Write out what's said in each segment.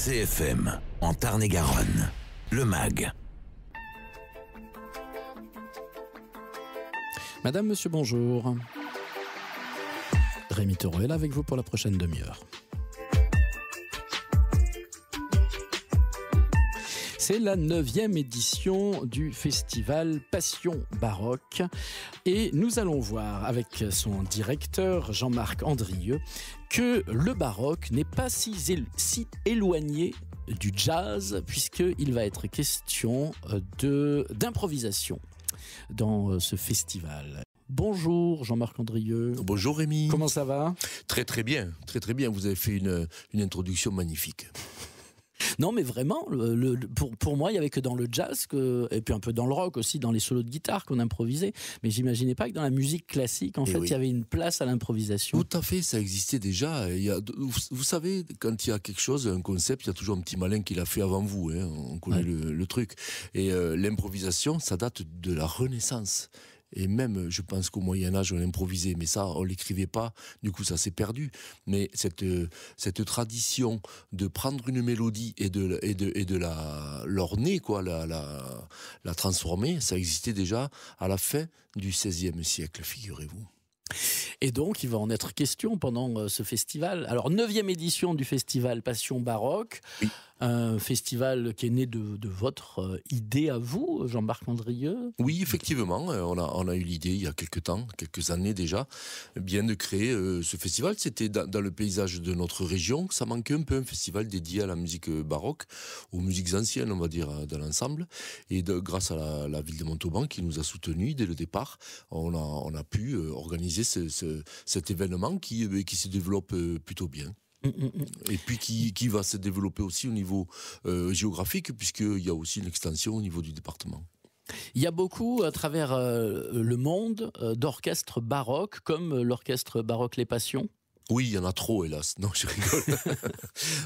CFM, en Tarn-et-Garonne, le MAG. Madame, monsieur, bonjour. Rémi Taureau est là avec vous pour la prochaine demi-heure. C'est la 9e édition du festival Passion Baroque et nous allons voir avec son directeur Jean-Marc Andrieux que le baroque n'est pas si éloigné du jazz puisqu'il va être question d'improvisation dans ce festival. Bonjour Jean-Marc Andrieux. Bonjour Rémi. Comment ça va ? Très très bien, très bien. Vous avez fait une introduction magnifique. Non mais vraiment, pour moi il n'y avait que dans le jazz, et puis un peu dans le rock aussi, dans les solos de guitare qu'on improvisait, mais j'imaginais pas que dans la musique classique il y avait une place à l'improvisation. Tout à fait, ça existait déjà. Vous savez, quand il y a quelque chose, un concept, il y a toujours un petit malin qui l'a fait avant vous, hein. On connaît le truc. Et l'improvisation, ça date de la Renaissance. Et même, je pense qu'au Moyen-Âge, on improvisait, mais ça, on l'écrivait pas. Du coup, ça s'est perdu. Mais cette tradition de prendre une mélodie et de l'orner, quoi, la transformer, ça existait déjà à la fin du XVIe siècle, figurez-vous. Et donc, il va en être question pendant ce festival. Alors, 9e édition du festival Passion Baroque. Oui. Un festival qui est né de votre idée à vous, Jean-Marc Andrieux. Oui, effectivement, on a eu l'idée il y a quelques années déjà, bien de créer ce festival. C'était dans le paysage de notre région, ça manquait un peu un festival dédié à la musique baroque, aux musiques anciennes, on va dire, dans l'ensemble. Et grâce à la ville de Montauban qui nous a soutenus dès le départ, on a pu organiser cet événement qui se développe plutôt bien. Et puis qui va se développer aussi au niveau géographique, puisqu'il y a aussi une extension au niveau du département. Il y a beaucoup à travers le monde d'orchestres baroques, comme l'orchestre baroque Les Passions. Oui, il y en a trop, hélas. Non, je rigole.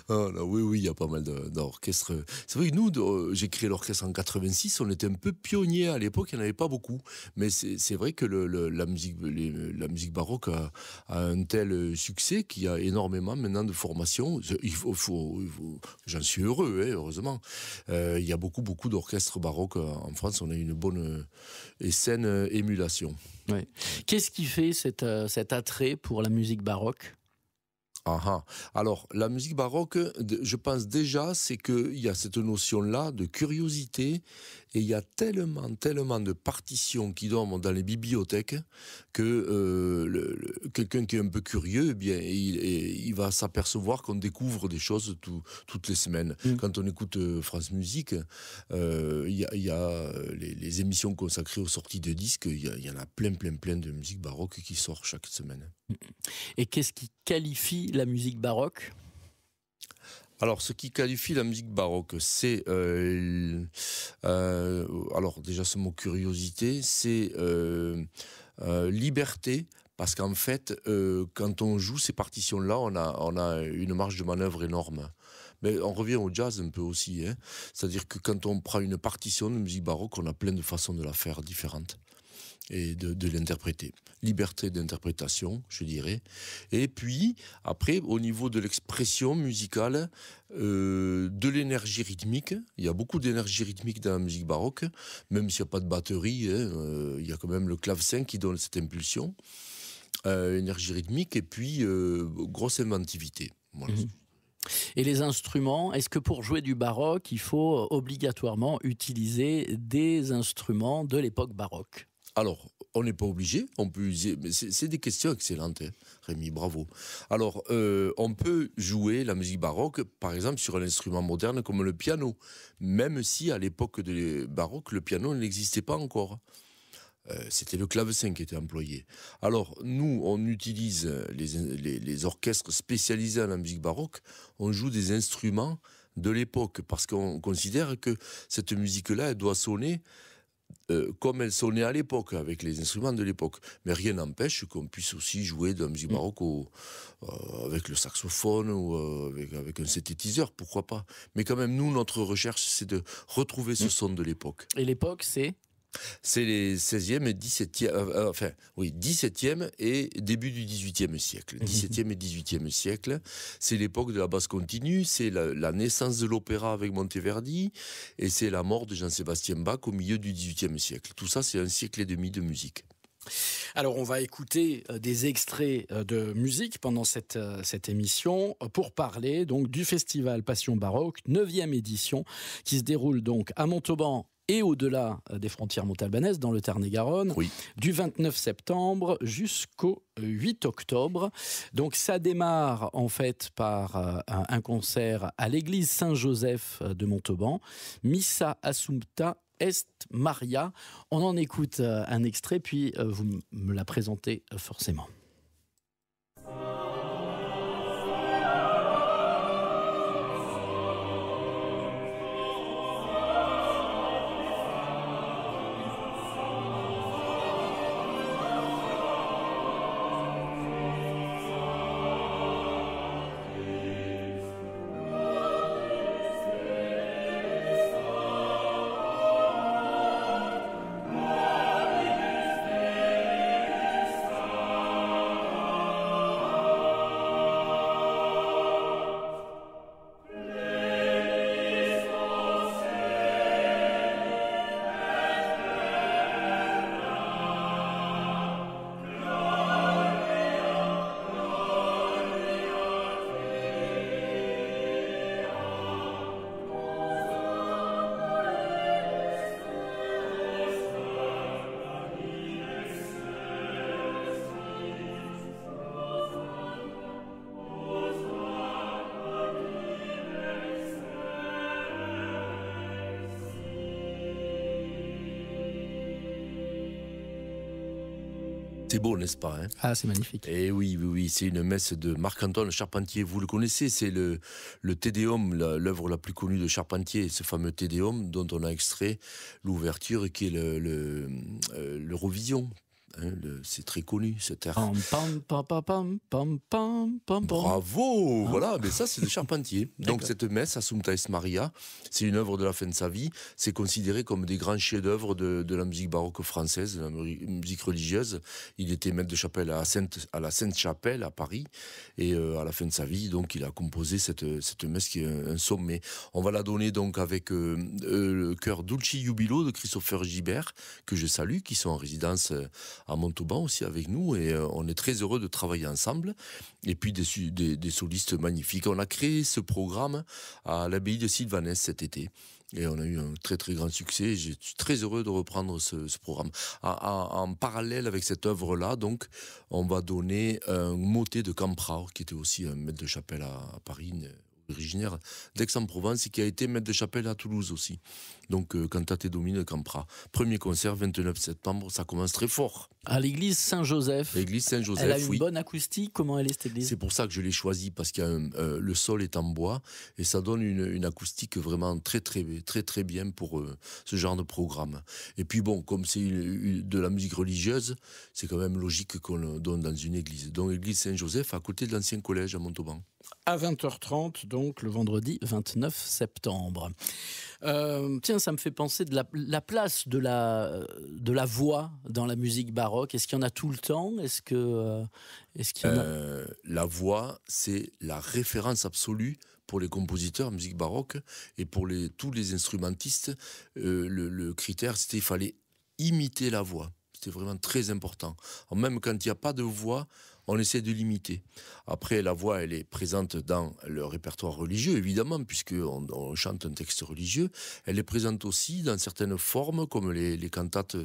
Oh, là, oui, il y a pas mal d'orchestres. C'est vrai que nous, j'ai créé l'orchestre en 86, on était un peu pionniers à l'époque, il n'y en avait pas beaucoup. Mais c'est vrai que la musique baroque a un tel succès qu'il y a énormément maintenant de formations. J'en suis heureux, hein, heureusement. Il y a beaucoup d'orchestres baroques en France, on a une bonne et saine émulation. Ouais. Qu'est-ce qui fait cet attrait pour la musique baroque ? Alors, la musique baroque, je pense déjà, c'est qu'il y a cette notion-là de curiosité, et il y a tellement de partitions qui dorment dans les bibliothèques que quelqu'un qui est un peu curieux, eh bien, il va s'apercevoir qu'on découvre des choses toutes les semaines. Quand on écoute France Musique, il y a les émissions consacrées aux sorties de disques, il y en a plein de musique baroque qui sort chaque semaine. Et qu'est-ce qui qualifie la musique baroque ? Alors, ce qui qualifie la musique baroque, c'est... alors, déjà, ce mot curiosité, c'est liberté, parce qu'en fait, quand on joue ces partitions-là, on a une marge de manœuvre énorme. Mais on revient au jazz un peu aussi, hein. C'est-à-dire que quand on prend une partition de musique baroque, on a plein de façons de la faire différentes et de l'interpréter. Liberté d'interprétation, je dirais. Et puis, après, au niveau de l'expression musicale, de l'énergie rythmique, il y a beaucoup d'énergie rythmique dans la musique baroque, même s'il n'y a pas de batterie, hein, il y a quand même le clavecin qui donne cette impulsion, énergie rythmique, et puis grosse inventivité. Voilà. Et les instruments, est-ce que pour jouer du baroque, il faut obligatoirement utiliser des instruments de l'époque baroque ? Alors, on n'est pas obligé, on peut user, mais c'est des questions excellentes, hein, Rémi, bravo. Alors, on peut jouer la musique baroque, par exemple, sur un instrument moderne comme le piano, même si à l'époque de baroque, le piano n'existait pas encore. C'était le clavecin qui était employé. Alors, nous, on utilise les orchestres spécialisés en la musique baroque, on joue des instruments de l'époque, parce qu'on considère que cette musique-là, elle doit sonner comme elle sonnait à l'époque, avec les instruments de l'époque. Mais rien n'empêche qu'on puisse aussi jouer de la musique baroque avec le saxophone ou avec un synthétiseur, pourquoi pas. Mais quand même, nous, notre recherche, c'est de retrouver ce son de l'époque. Et l'époque, c'est ? C'est les 16e et 17e, 17e et début du 18e siècle. 17e et 18e siècle, c'est l'époque de la basse continue, c'est la naissance de l'opéra avec Monteverdi, et c'est la mort de Jean-Sébastien Bach au milieu du 18e siècle. Tout ça, c'est un siècle et demi de musique. Alors, on va écouter des extraits de musique pendant cette émission pour parler donc du festival Passion Baroque, 9e édition, qui se déroule donc à Montauban et au-delà des frontières montalbanaises, dans le Tarn-et-Garonne, du 29 septembre jusqu'au 8 octobre. Donc ça démarre en fait par un concert à l'église Saint-Joseph de Montauban, Missa Assumpta Est Maria. On en écoute un extrait, puis vous me la présentez forcément. C'est beau, n'est-ce pas, hein? Ah, c'est magnifique. Et oui, c'est une messe de Marc-Antoine Charpentier. Vous le connaissez, c'est le Te Deum, l'œuvre la plus connue de Charpentier, ce fameux Te Deum dont on a extrait l'ouverture, qui est l'Eurovision. Hein, c'est très connu, cet air. Bravo, voilà, mais ça c'est de Charpentier. Donc cette messe, Assumpta Est Maria, c'est une œuvre de la fin de sa vie. C'est considéré comme des grands chefs-d'œuvre de la musique baroque française, de la musique religieuse. Il était maître de chapelle à la Sainte-Chapelle à Paris, et à la fin de sa vie, donc il a composé cette messe qui est un sommet. On va la donner donc avec le chœur Dulci Jubilo de Christopher Gibert, que je salue, qui sont en résidence à Montauban aussi avec nous, et on est très heureux de travailler ensemble, et puis des solistes magnifiques. On a créé ce programme à l'abbaye de Sylvanès cet été, et on a eu un très très grand succès. Je suis très heureux de reprendre ce programme. En parallèle avec cette œuvre-là, donc, on va donner un motet de Camprao, qui était aussi un maître de chapelle à Paris, originaire d'Aix-en-Provence, et qui a été maître de chapelle à Toulouse aussi. Donc, Cantate Domine Campra. Premier concert, 29 septembre, ça commence très fort. À l'église Saint-Joseph. L'église Saint-Joseph, elle a une bonne acoustique. Comment elle est, cette église? C'est pour ça que je l'ai choisie, parce que le sol est en bois, et ça donne une acoustique vraiment très très bien pour ce genre de programme. Et puis bon, comme c'est de la musique religieuse, c'est quand même logique qu'on le donne dans une église. Donc, l'église Saint-Joseph, à côté de l'ancien collège à Montauban. À 20h30, donc le vendredi 29 septembre. Tiens, ça me fait penser de la place de la voix dans la musique baroque. Est-ce qu'il y en a tout le temps? Est-ce qu'il y en a... La voix, c'est la référence absolue pour les compositeurs en musique baroque, et pour tous les instrumentistes. Le critère, c'était qu'il fallait imiter la voix. C'était vraiment très important. Alors, même quand il n'y a pas de voix, on essaie de l'imiter. Après, la voix, elle est présente dans le répertoire religieux, évidemment, puisqu'on chante un texte religieux. Elle est présente aussi dans certaines formes, comme les cantates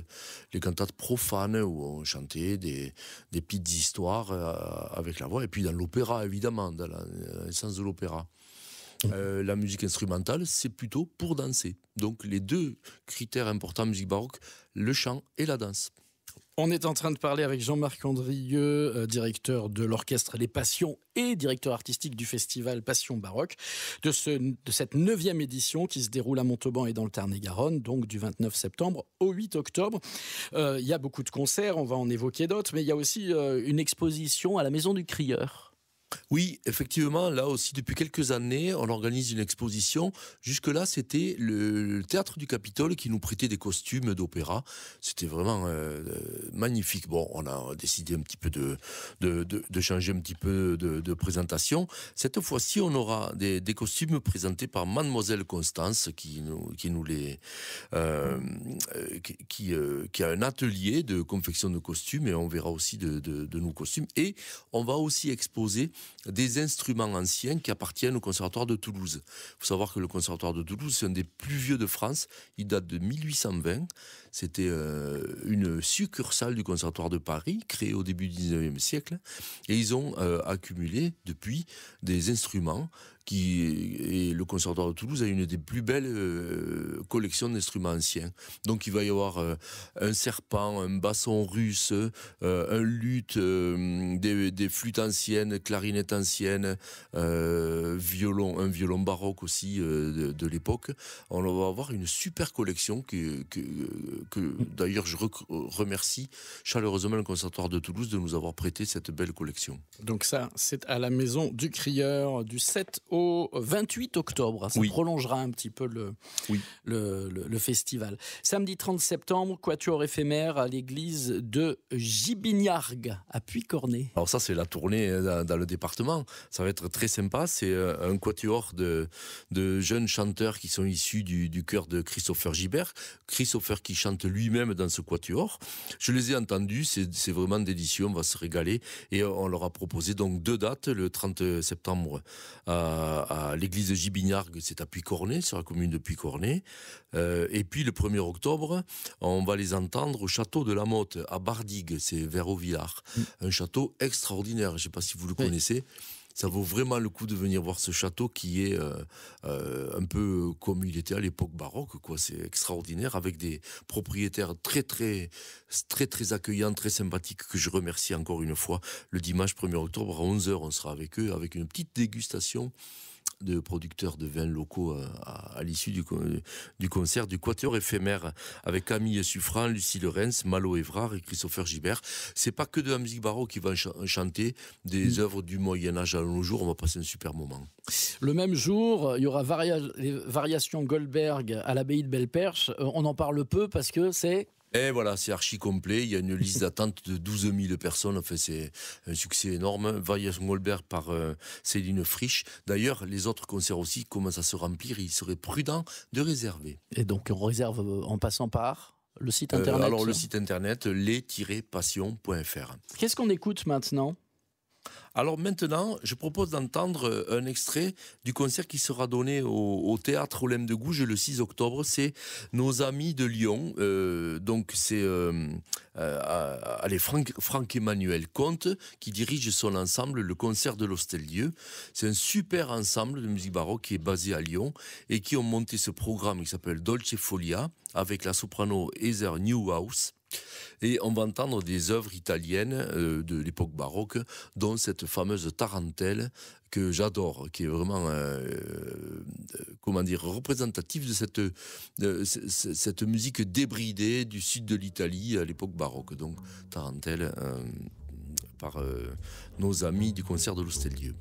profanes, où on chantait des petites histoires avec la voix. Et puis dans l'opéra, évidemment, dans l'essence de l'opéra. La musique instrumentale, c'est plutôt pour danser. Donc les deux critères importants en musique baroque, le chant et la danse. On est en train de parler avec Jean-Marc Andrieux, directeur de l'Orchestre Les Passions et directeur artistique du festival Passion Baroque, de cette 9e édition qui se déroule à Montauban et dans le Tarn-et-Garonne, donc du 29 septembre au 8 octobre. Il y a beaucoup de concerts, on va en évoquer d'autres, mais il y a aussi une exposition à la Maison du Crieur. Oui, effectivement, là aussi, depuis quelques années, on organise une exposition. Jusque-là, c'était le Théâtre du Capitole qui nous prêtait des costumes d'opéra. C'était vraiment magnifique. Bon, on a décidé un petit peu de changer un petit peu de présentation. Cette fois-ci, on aura des costumes présentés par Mademoiselle Constance qui a un atelier de confection de costumes, et on verra aussi de nos costumes. Et on va aussi exposer des instruments anciens qui appartiennent au Conservatoire de Toulouse. Il faut savoir que le Conservatoire de Toulouse, c'est un des plus vieux de France. Il date de 1820. C'était une succursale du Conservatoire de Paris, créée au début du 19e siècle. Et ils ont accumulé depuis des instruments et le Conservatoire de Toulouse a une des plus belles collections d'instruments anciens. Donc il va y avoir un serpent, un basson russe, un luth, des flûtes anciennes, clarinettes anciennes, un violon baroque aussi de l'époque. On va avoir une super collection que d'ailleurs je remercie chaleureusement le Conservatoire de Toulouse de nous avoir prêté cette belle collection. Donc ça, c'est à la Maison du Crieur du 7 au 28 octobre. Ça prolongera un petit peu le festival. Samedi 30 septembre, quatuor éphémère à l'église de Gibignargues à Puy-Cornet. Alors ça, c'est la tournée dans le département. Ça va être très sympa. C'est un quatuor de jeunes chanteurs qui sont issus du chœur de Christopher Gibert. Christopher qui chante lui-même dans ce quatuor. Je les ai entendus, c'est vraiment délicieux, on va se régaler. Et on leur a proposé donc 2 dates, le 30 septembre à l'église de Gibignargues, c'est à Puy-Cornet, sur la commune de Puy-Cornet. Et puis le 1er octobre, on va les entendre au château de la Motte, à Bardigues, c'est vers Auvillard. Un château extraordinaire, je ne sais pas si vous le connaissez. Ça vaut vraiment le coup de venir voir ce château qui est un peu comme il était à l'époque baroque, quoi. C'est extraordinaire, avec des propriétaires très accueillants, très sympathiques, que je remercie encore une fois. Le dimanche 1er octobre à 11h, on sera avec eux, avec une petite dégustation de producteurs de vins locaux à l'issue du concert du quatuor éphémère, avec Camille Suffran, Lucie Lorenz, Malo Évrard et Christopher Gibert. C'est pas que de la musique baroque qui va chanter des œuvres du Moyen-Âge à nos jours. On va passer un super moment. Le même jour, il y aura les variations Goldberg à l'abbaye de Belle-Perche. On en parle peu parce que c'est... Et voilà, c'est archi complet. Il y a une liste d'attente de 12 000 personnes. Enfin, c'est un succès énorme. Variation Goldberg par Céline Frisch. D'ailleurs, les autres concerts aussi commencent à se remplir. Il serait prudent de réserver. Et donc, on réserve en passant par le site internet. Alors, le site internet, les-passions.fr. Qu'est-ce qu'on écoute maintenant ? Alors maintenant, je propose d'entendre un extrait du concert qui sera donné au Théâtre Olympe de Gouges le 6 octobre. C'est nos amis de Lyon. Donc c'est Franck-Emmanuel Comte qui dirige son ensemble, le Concert de l'Hostel-Dieu. C'est un super ensemble de musique baroque qui est basé à Lyon et qui ont monté ce programme qui s'appelle Dolce Folia avec la soprano Heather Newhouse. Et on va entendre des œuvres italiennes de l'époque baroque, dont cette fameuse tarentelle que j'adore, qui est vraiment représentative de cette musique débridée du sud de l'Italie à l'époque baroque. Donc tarentelle par nos amis du Concert de l'Hostel-Dieu.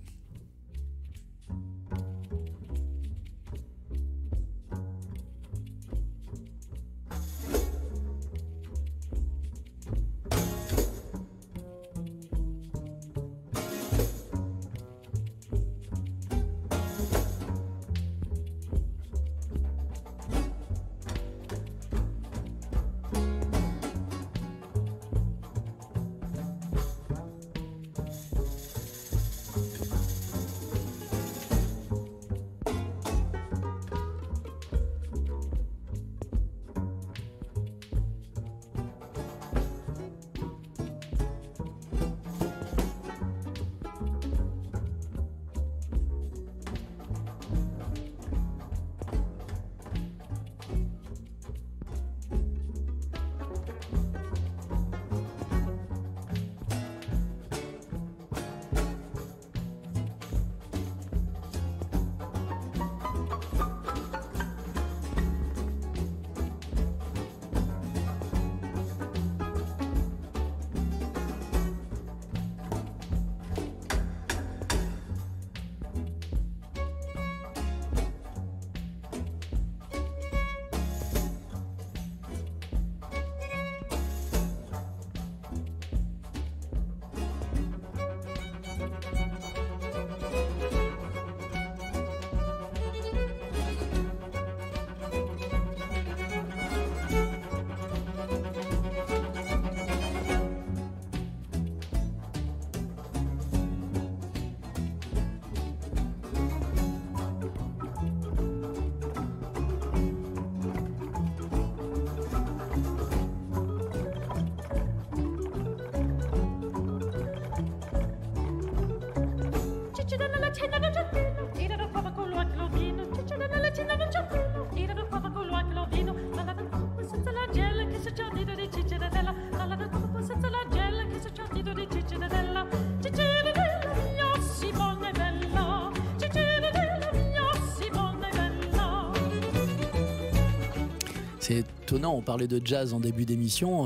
C'est étonnant, on parlait de jazz en début d'émission.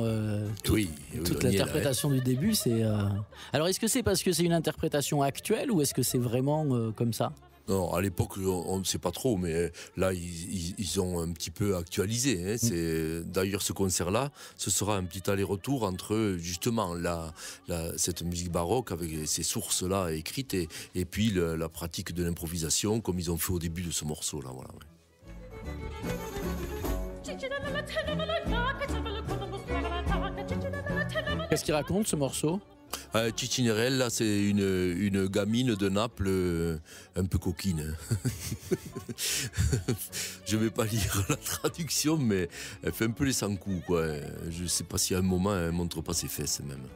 Oui, Toute on y est là, l'interprétation du début, c'est... Alors, est-ce que c'est parce que c'est une interprétation actuelle ou est-ce que c'est vraiment comme ça ? Non, à l'époque, on ne sait pas trop, mais là, ils ont un petit peu actualisé. D'ailleurs, ce concert-là, ce sera un petit aller-retour entre, justement, cette musique baroque, avec ces sources-là écrites, et puis la pratique de l'improvisation, comme ils ont fait au début de ce morceau-là. Voilà, ouais. Qu'est-ce qu'il raconte, ce morceau ? Cicinerella, c'est une gamine de Naples un peu coquine. Je vais pas lire la traduction, mais elle fait un peu les sans-coups, quoi. Je sais pas si à un moment elle montre pas ses fesses même.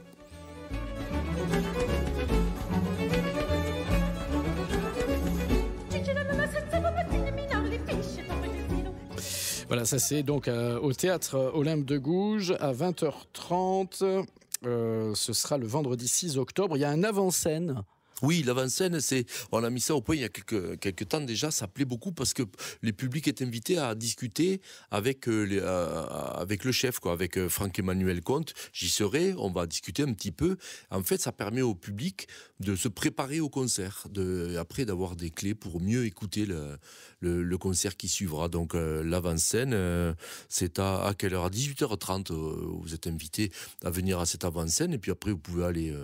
Voilà, ça c'est donc au théâtre Olympe de Gouges à 20h30. Ce sera le vendredi 6 octobre. Il y a un avant-scène. Oui, l'avant-scène, on a mis ça au point il y a quelques temps déjà. Ça plaît beaucoup parce que le public est invité à discuter avec le chef, quoi, avec Franck-Emmanuel Comte. J'y serai, on va discuter un petit peu. En fait, ça permet au public de se préparer au concert, après d'avoir des clés pour mieux écouter le concert qui suivra. Donc l'avant-scène, c'est à quelle heure ? À 18h30, vous êtes invité à venir à cette avant-scène et puis après vous pouvez aller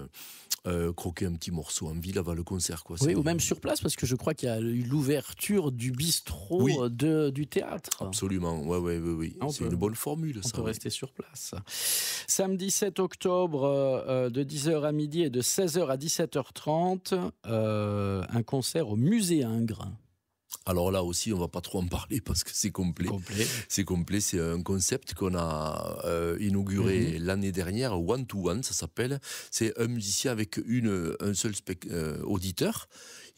croquer un petit morceau en ville avant le concert, quoi. Oui, ou même sur place, parce que je crois qu'il y a eu l'ouverture du bistrot du théâtre. Absolument, oui. C'est une bonne formule, ça. On peut rester sur place. Samedi 7 octobre, de 10h à midi et de 16h à 17h30, un concert au Musée Ingres. Alors là aussi, on va pas trop en parler parce que c'est complet. C'est complet, c'est un concept qu'on a inauguré l'année dernière, One to One, ça s'appelle. C'est un musicien avec un seul auditeur.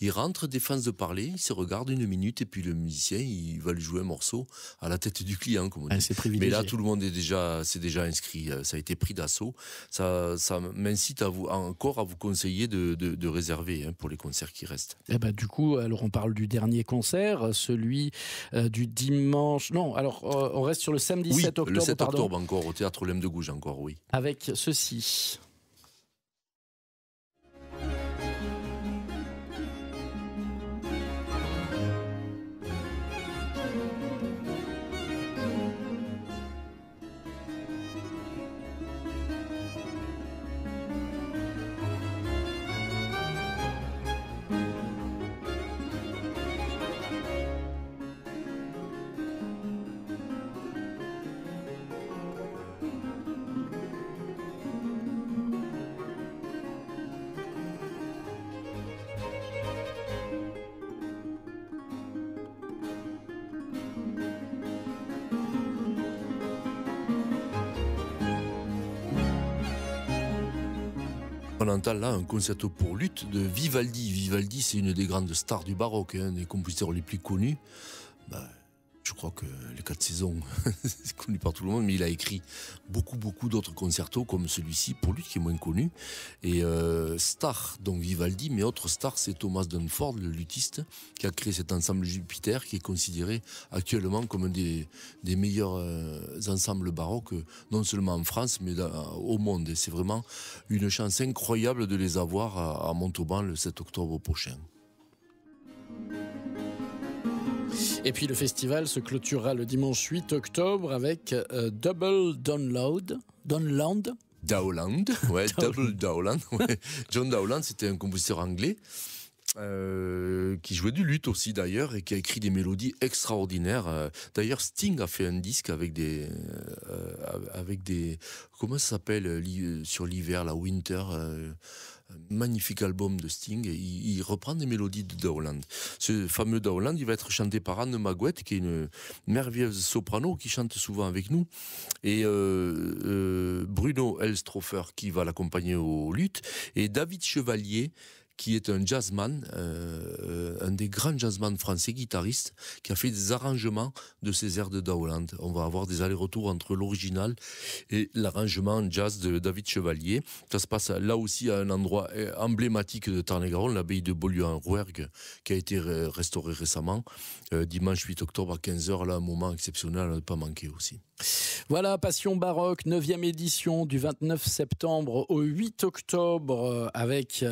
Il rentre, des phases de parler, il se regarde 1 minute et puis le musicien, il va lui jouer un morceau à la tête du client, comme on dit. Mais là, tout le monde s'est déjà inscrit, ça a été pris d'assaut. Ça m'incite encore à vous conseiller de réserver pour les concerts qui restent. Et du coup, alors on parle du dernier concert, celui du dimanche. Non, alors on reste sur le samedi 7 octobre. Le 7 octobre encore, au théâtre Olympe de Gouges encore, oui. Avec ceci. On entend là un concerto pour luth de Vivaldi. Vivaldi, c'est une des grandes stars du baroque, un des compositeurs les plus connus. Je crois que les 4 saisons, c'est connu par tout le monde, mais il a écrit beaucoup d'autres concertos comme celui-ci, pour luth, qui est moins connu. Et star, donc Vivaldi, mais autre star, c'est Thomas Dunford, le luthiste, qui a créé cet ensemble Jupiter, qui est considéré actuellement comme un des meilleurs ensembles baroques, non seulement en France, mais au monde. Et c'est vraiment une chance incroyable de les avoir à Montauban le 7 octobre prochain. Et puis le festival se clôturera le dimanche 8 octobre avec Double Download. Dowland, ouais, Double Dowland. Ouais. John Dowland, c'était un compositeur anglais qui jouait du luth aussi d'ailleurs et qui a écrit des mélodies extraordinaires. D'ailleurs, Sting a fait un disque avec des comment ça s'appelle sur l'hiver, la Winter. Magnifique album de Sting, et il reprend des mélodies de Dowland. Ce fameux Dowland, il va être chanté par Anne Magouette, qui est une merveilleuse soprano qui chante souvent avec nous, et Bruno Elstrofer qui va l'accompagner au luth, et David Chevalier qui est un jazzman, un des grands jazzman français, guitariste, qui a fait des arrangements de ces airs de Daoland. On va avoir des allers-retours entre l'original et l'arrangement jazz de David Chevalier. Ça se passe là aussi à un endroit emblématique de Tarn-et-Garonne, l'abbaye de Beaulieu-en-Rouergue, qui a été restaurée récemment, dimanche 8 octobre à 15h, là, un moment exceptionnel à ne pas manquer aussi. Voilà, Passion Baroque, 9e édition du 29 septembre au 8 octobre, avec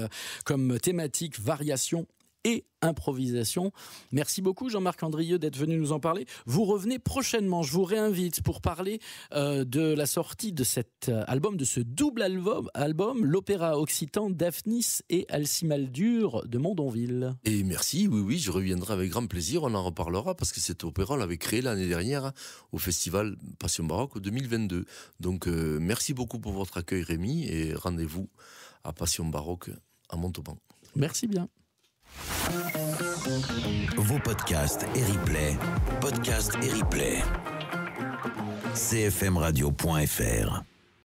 comme thématique variation et improvisation. Merci beaucoup Jean-Marc Andrieux d'être venu nous en parler. Vous revenez prochainement, je vous réinvite pour parler de la sortie de cet album, de ce double album, l'opéra occitan Daphnis et Alcimaldur de Mondonville. Et merci, oui, je reviendrai avec grand plaisir, on en reparlera parce que cet opéra, on l'avait créé l'année dernière au festival Passion Baroque 2022. Donc merci beaucoup pour votre accueil Rémi et rendez-vous à Passion Baroque à Montauban. Merci bien. Vos podcasts et replays, cfmradio.fr